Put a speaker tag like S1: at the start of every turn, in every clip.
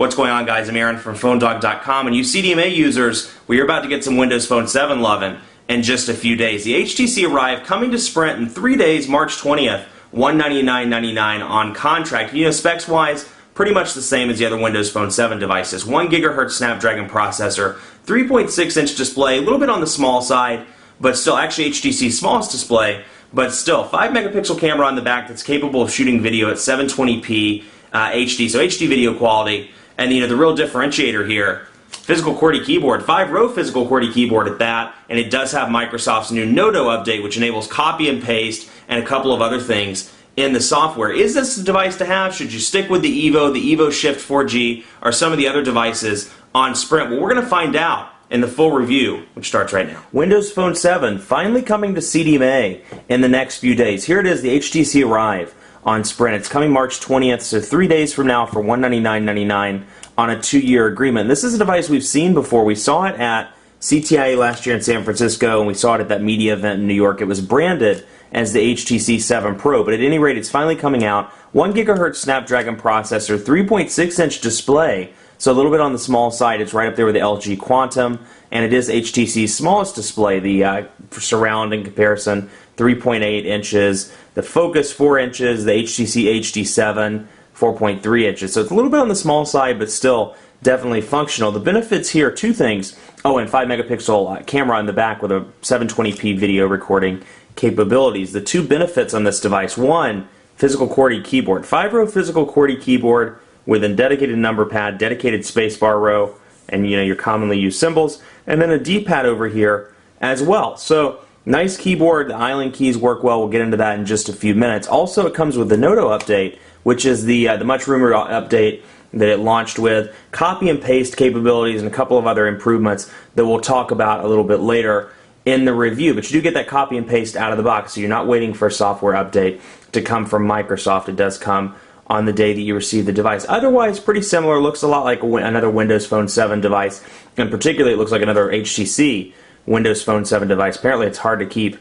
S1: What's going on, guys? I'm Aaron from PhoneDog.com, and you CDMA users, we're about to get some Windows Phone 7 loving in just a few days. The HTC arrived, coming to Sprint in 3 days, March 20th, $199.99 on contract. You know, specs-wise, pretty much the same as the other Windows Phone 7 devices. 1 GHz Snapdragon processor, 3.6-inch display, a little bit on the small side, but still, actually HTC's smallest display, but still, 5-megapixel camera on the back that's capable of shooting video at 720p HD, so HD video quality. And you know, the real differentiator here, physical QWERTY keyboard, 5-row physical QWERTY keyboard at that, and it does have Microsoft's new Noto update, which enables copy and paste and a couple of other things in the software. Is this a device to have? Should you stick with the Evo Shift 4G, or some of the other devices on Sprint? Well, we're going to find out in the full review, which starts right now. Windows Phone 7 finally coming to CDMA in the next few days. Here it is, the HTC Arrive on Sprint. It's coming March 20th, so 3 days from now for $199.99 on a 2-year agreement. This is a device we've seen before. We saw it at CTIA last year in San Francisco, and we saw it at that media event in New York. It was branded as the HTC 7 Pro, but at any rate, it's finally coming out. 1 GHz Snapdragon processor, 3.6-inch display, so a little bit on the small side. It's right up there with the LG Quantum, and it is HTC's smallest display. The surround in comparison, 3.8 inches. The Focus, 4 inches. The HTC HD7, 4.3 inches. So it's a little bit on the small side, but still definitely functional. The benefits here, 2 things. Oh, and 5-megapixel camera on the back with a 720p video recording capabilities. The 2 benefits on this device: 1, physical QWERTY keyboard. 5-row physical QWERTY keyboard with a dedicated number pad, dedicated spacebar row, and you know, your commonly used symbols, and then a D-pad over here as well. So nice keyboard. The island keys work well. We'll get into that in just a few minutes. Also, it comes with the Noto update, which is the much rumored update that it launched with, copy and paste capabilities and a couple of other improvements that we'll talk about a little bit later in the review. But you do get that copy and paste out of the box, so you're not waiting for a software update to come from Microsoft. It does come on the day that you receive the device. Otherwise, pretty similar. Looks a lot like another Windows Phone 7 device. In particular, it looks like another HTC Windows Phone 7 device. Apparently, it's hard to keep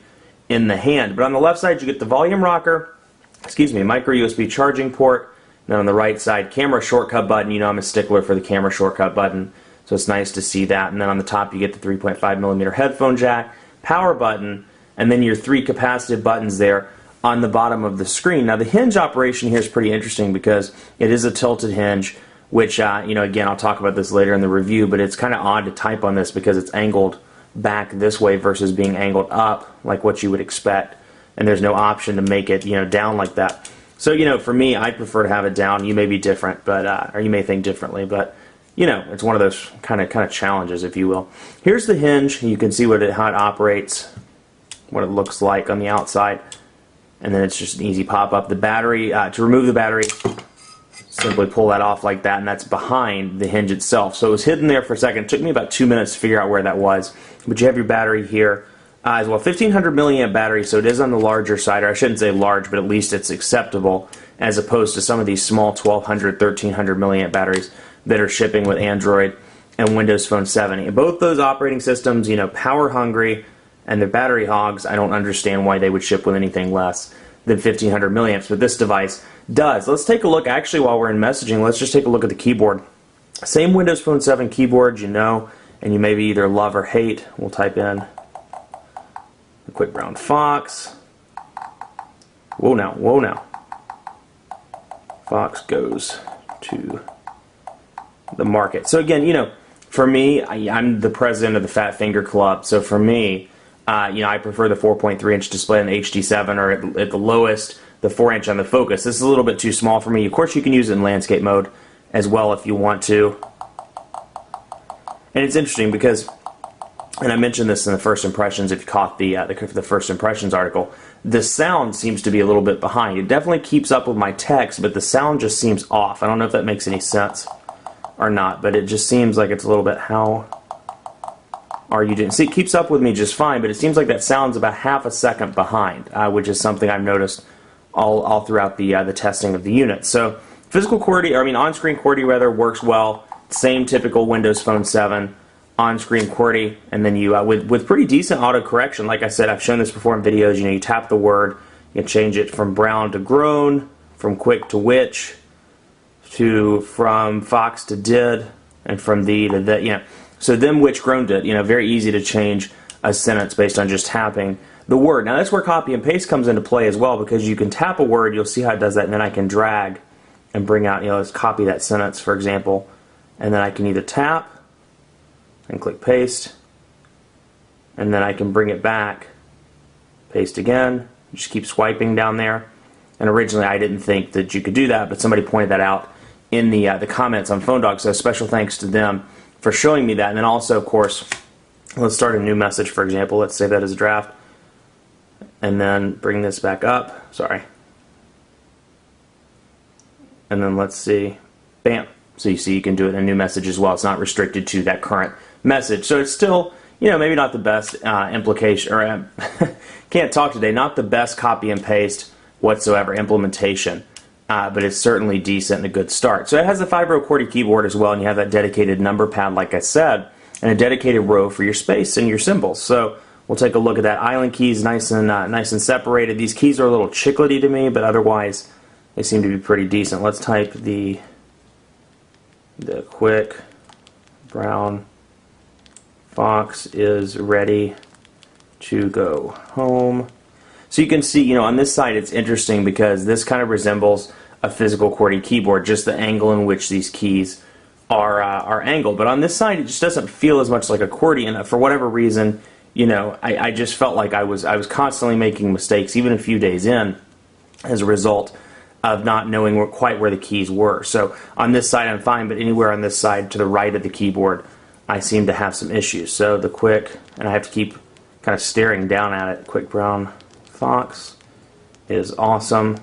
S1: in the hand. But on the left side, you get the volume rocker, micro USB charging port. And then on the right side, camera shortcut button. You know I'm a stickler for the camera shortcut button, so it's nice to see that. And then on the top, you get the 3.5mm headphone jack, power button, and then your 3 capacitive buttons there on the bottom of the screen. Now, the hinge operation here is pretty interesting because it is a tilted hinge, which, you know, again, I'll talk about this later in the review, but it's kind of odd to type on this because it's angled back this way versus being angled up like what you would expect, and there's no option to make it, you know, down like that. So, you know, for me, I prefer to have it down. You may be different, but or you may think differently, but you know, it's one of those kind of challenges, if you will. Here's the hinge. You can see how it operates, what it looks like on the outside, and then it's just an easy pop-up. The battery, to remove the battery, simply pull that off like that, and that's behind the hinge itself. So it was hidden there for a second. It took me about 2 minutes to figure out where that was. But you have your battery here as well. 1500 milliamp battery, so it is on the larger side, or I shouldn't say large, but at least it's acceptable, as opposed to some of these small 1200, 1300 milliamp batteries that are shipping with Android and Windows Phone 7. And both those operating systems, you know, power hungry, and they're battery hogs. I don't understand why they would ship with anything less than 1500 milliamps, but this device does. Let's take a look, actually, while we're in messaging, let's just take a look at the keyboard. Same Windows Phone 7 keyboard, you know, and you maybe either love or hate. We'll type in the quick brown fox. Whoa now. Fox goes to the market. So again, you know, for me, I'm the president of the Fat Finger Club, so for me, you know, I prefer the 4.3-inch display on the HD7, or at the lowest, the 4-inch on the Focus. This is a little bit too small for me. Of course, you can use it in landscape mode as well if you want to. And it's interesting because, and I mentioned this in the first impressions, if you caught the first impressions article, the sound seems to be a little bit behind. It definitely keeps up with my text, but the sound just seems off. I don't know if that makes any sense or not, but it just seems like it's a little bit, how are you doing? See, it keeps up with me just fine, but it seems like that sound's about half a second behind, which is something I've noticed all throughout the testing of the unit. So physical QWERTY, or I mean on-screen QWERTY rather, works well. Same typical Windows Phone 7 on-screen QWERTY, and then you with pretty decent auto-correction. Like I said, I've shown this before in videos. You know, you tap the word, you can change it from brown to grown, from quick to which, to from Fox to did, and from thee to that, So them which grown did, very easy to change a sentence based on just tapping the word. Now that's where copy and paste comes into play as well, because you can tap a word, you'll see how it does that, and then I can drag and bring out, let's copy that sentence, for example, and then I can either tap and click paste, and then I can bring it back, paste again, just keep swiping down there. And originally I didn't think that you could do that, but somebody pointed that out in the comments on PhoneDog, so special thanks to them for showing me that. And then also, of course, let's start a new message, for example. Let's save that as a draft, and then bring this back up. Sorry. And then let's see. Bam. So you see you can do it in a new message as well. It's not restricted to that current message. So it's still, maybe not the best implication, or can't talk today, not the best copy and paste whatsoever implementation, but it's certainly decent and a good start. So it has a 5-row QWERTY keyboard as well, and you have that dedicated number pad, like I said, and a dedicated row for your space and your symbols. So we'll take a look at that. Island keys, nice and separated. These keys are a little chiclety to me, but otherwise they seem to be pretty decent. Let's type the quick brown fox is ready to go home. So you can see, on this side it's interesting because this kind of resembles a physical QWERTY keyboard, just the angle in which these keys are angled. But on this side it just doesn't feel as much like a QWERTY, and for whatever reason, I just felt like I was constantly making mistakes, even a few days in, as a result of not knowing quite where the keys were. So on this side I'm fine, but anywhere on this side to the right of the keyboard I seem to have some issues. So the quick, and I have to keep kind of staring down at it, quick brown fox is awesome.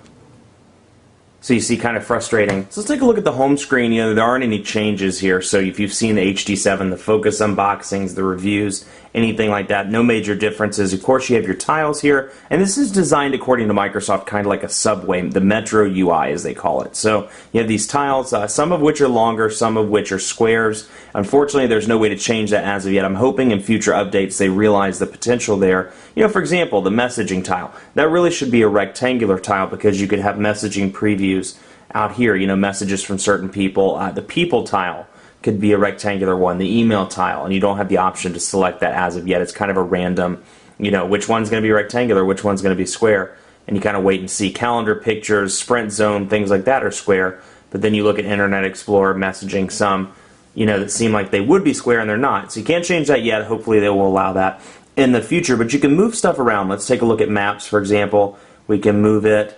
S1: So you see, kind of frustrating. So let's take a look at the home screen. There aren't any changes here. So if you've seen the HD7, the Focus unboxings, the reviews, anything like that, no major differences. Of course, you have your tiles here, and this is designed according to Microsoft, kind of like a subway, the Metro UI as they call it. So you have these tiles, some of which are longer, some of which are squares. Unfortunately, there's no way to change that as of yet. I'm hoping in future updates they realize the potential there. For example, the messaging tile. That really should be a rectangular tile, because you could have messaging previews out here, messages from certain people. The people tile could be a rectangular one, the email tile, and you don't have the option to select that as of yet. It's kind of a random, which one's going to be rectangular, which one's going to be square, and you kind of wait and see. Calendar, pictures, sprint zone, things like that are square, but then you look at Internet Explorer, messaging, some, that seem like they would be square and they're not. So you can't change that yet. Hopefully they will allow that in the future, but you can move stuff around. Let's take a look at maps, for example. We can move it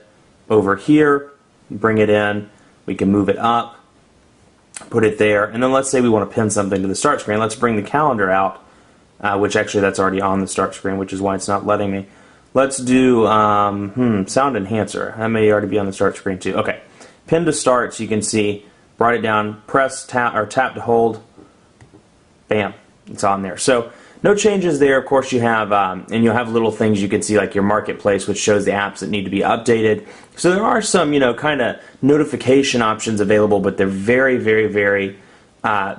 S1: over here, bring it in, we can move it up, put it there, and then let's say we want to pin something to the start screen. Let's bring the calendar out, which actually that's already on the start screen, which is why it's not letting me. Let's do sound enhancer. That may already be on the start screen too. Okay, pin to start, so you can see, brought it down, press, tap, or tap to hold, bam, it's on there. So no changes there. Of course you have, and you'll have little things you can see like your marketplace, which shows the apps that need to be updated. So there are some, kind of notification options available, but they're very, very, very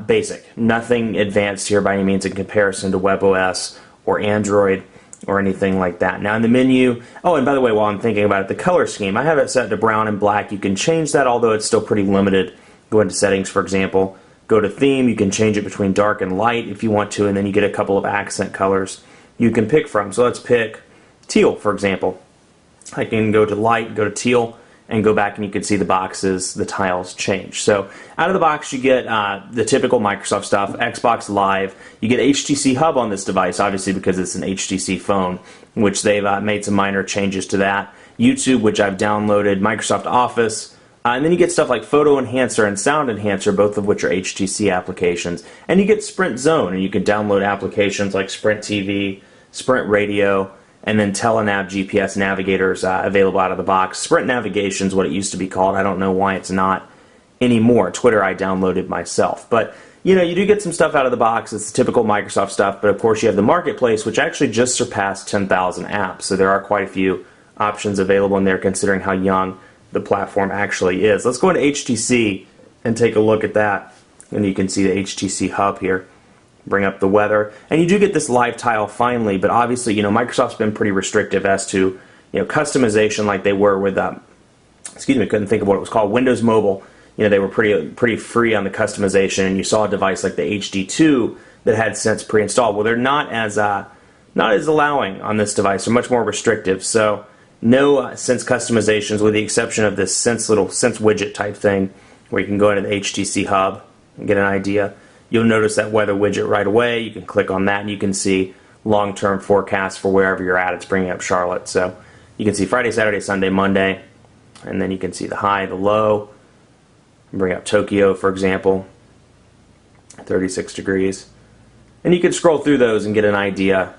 S1: basic. Nothing advanced here by any means in comparison to WebOS or Android or anything like that. Now in the menu, oh, and by the way, while I'm thinking about it, the color scheme, I have it set to brown and black. You can change that, although it's still pretty limited. Go into settings, for example. Go to theme, you can change it between dark and light if you want to, and then you get a couple of accent colors you can pick from. So let's pick teal, for example. I can go to light, go to teal, and go back and you can see the boxes, the tiles change. So out of the box you get the typical Microsoft stuff, Xbox Live. You get HTC Hub on this device, obviously because it's an HTC phone, which they've made some minor changes to that. YouTube, which I've downloaded, Microsoft Office, and then you get stuff like Photo Enhancer and Sound Enhancer, both of which are HTC applications. And you get Sprint Zone, and you can download applications like Sprint TV, Sprint Radio, and then Telenav GPS navigators available out of the box. Sprint Navigation is what it used to be called. I don't know why it's not anymore. Twitter I downloaded myself. But you do get some stuff out of the box. It's the typical Microsoft stuff. But of course you have the Marketplace, which actually just surpassed 10,000 apps. So there are quite a few options available in there considering how young the platform actually is. Let's go into HTC and take a look at that. And you can see the HTC Hub here. Bring up the weather. And you do get this live tile finally, but obviously, Microsoft's been pretty restrictive as to, customization like they were with, couldn't think of what it was called, Windows Mobile. they were pretty free on the customization, and you saw a device like the HD2 that had Sense pre-installed. Well, they're not as allowing on this device. They're much more restrictive. So no Sense customizations, with the exception of this Sense widget type thing, where you can go into the HTC hub and get an idea. You'll notice that weather widget right away. You can click on that and you can see long-term forecasts for wherever you're at. It's bringing up Charlotte. So you can see Friday, Saturday, Sunday, Monday, and then you can see the high, the low. Bring up Tokyo, for example, 36 degrees. And you can scroll through those and get an idea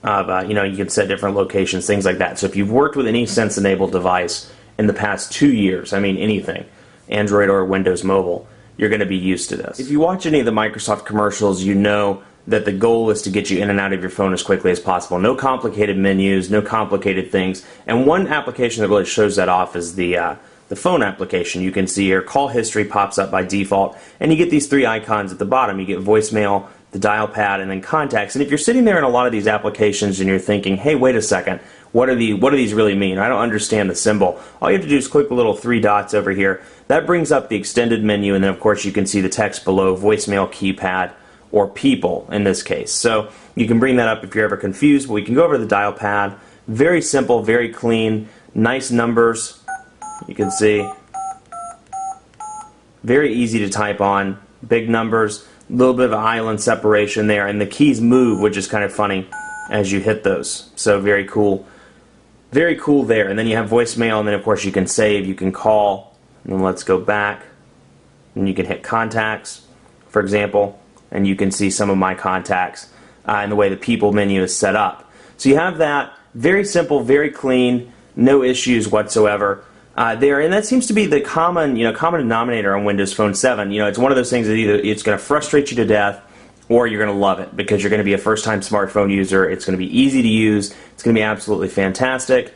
S1: of, you can set different locations, things like that. So if you've worked with any Sense-enabled device in the past 2 years, I mean anything, Android or Windows Mobile, you're going to be used to this. If you watch any of the Microsoft commercials, you know that the goal is to get you in and out of your phone as quickly as possible. No complicated menus, no complicated things. And one application that really shows that off is the phone application. You can see here call history pops up by default, and you get these 3 icons at the bottom. You get voicemail, the dial pad, and then contacts. And if you're sitting there in a lot of these applications and you're thinking, hey, wait a second, what do these really mean? I don't understand the symbol. All you have to do is click the little 3 dots over here. That brings up the extended menu, and then of course you can see the text below, voicemail, keypad, or people in this case. So you can bring that up if you're ever confused, but we can go over to the dial pad. Very simple, very clean, nice numbers. You can see very easy to type on, big numbers, a little bit of island separation there, and the keys move, which is kind of funny as you hit those. So very cool there. And then you have voicemail, and then of course you can save, you can call, and then let's go back, and you can hit contacts, for example, and you can see some of my contacts and the way the people menu is set up. So you have that, very simple, very clean, no issues whatsoever. There, and that seems to be the common denominator on Windows Phone 7. It's one of those things that either it's going to frustrate you to death, or you're going to love it because you're going to be a first-time smartphone user. It's going to be easy to use. It's going to be absolutely fantastic.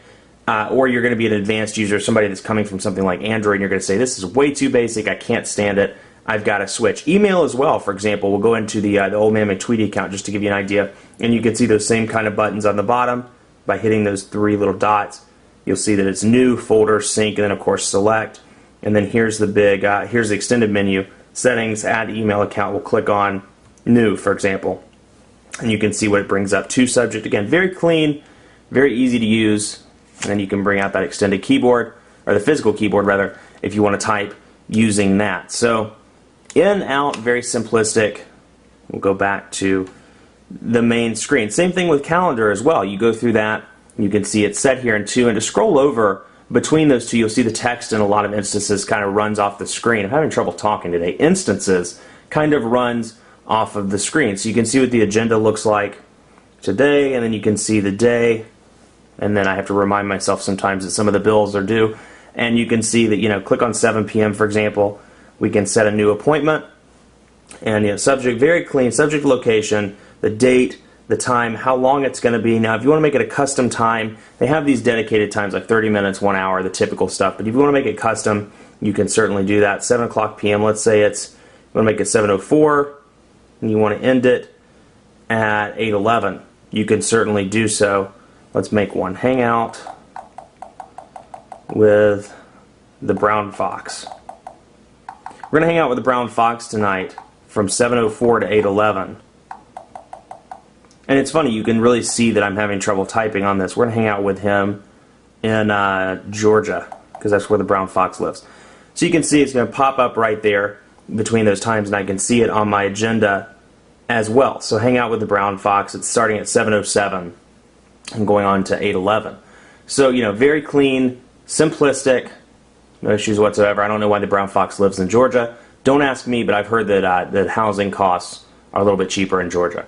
S1: Or you're going to be an advanced user, somebody that's coming from something like Android, and you're going to say, this is way too basic. I can't stand it. I've got to switch. Email as well, for example. We'll go into the Old Man McTweety account just to give you an idea, and you can see those same kind of buttons on the bottom by hitting those 3 little dots. You'll see that it's new, folder, sync, and then of course select. And then here's the big, here's the extended menu, settings, add email account. We'll click on new, for example, and you can see what it brings up. To subject, again, very clean, very easy to use. And then you can bring out that extended keyboard, or the physical keyboard rather, if you want to type using that. So in, out, very simplistic. We'll go back to the main screen. Same thing with calendar as well. You go through that. You can see it's set here in 2, and to scroll over between those 2, you'll see the text in a lot of instances kind of runs off the screen. I'm having trouble talking today. Instances kind of runs off of the screen. So you can see what the agenda looks like today, and then you can see the day, and then I have to remind myself sometimes that some of the bills are due, and you can see that, click on 7 p.m. for example, we can set a new appointment, and subject, very clean, subject location, the date, the time, how long it's going to be. Now, if you want to make it a custom time, they have these dedicated times like 30 minutes, 1 hour, the typical stuff. But if you want to make it custom, you can certainly do that. 7 o'clock p.m., let's say you want to make it 7:04, and you want to end it at 8:11. You can certainly do so. Let's make one. Hang out with the brown fox. We're going to hang out with the brown fox tonight from 7:04 to 8:11. And it's funny, you can really see that I'm having trouble typing on this. We're going to hang out with him in Georgia, because that's where the brown fox lives. So you can see it's going to pop up right there between those times, and I can see it on my agenda as well. So hang out with the brown fox. It's starting at 7:07 and going on to 8:11. So, very clean, simplistic, no issues whatsoever. I don't know why the brown fox lives in Georgia. Don't ask me, but I've heard that housing costs are a little bit cheaper in Georgia.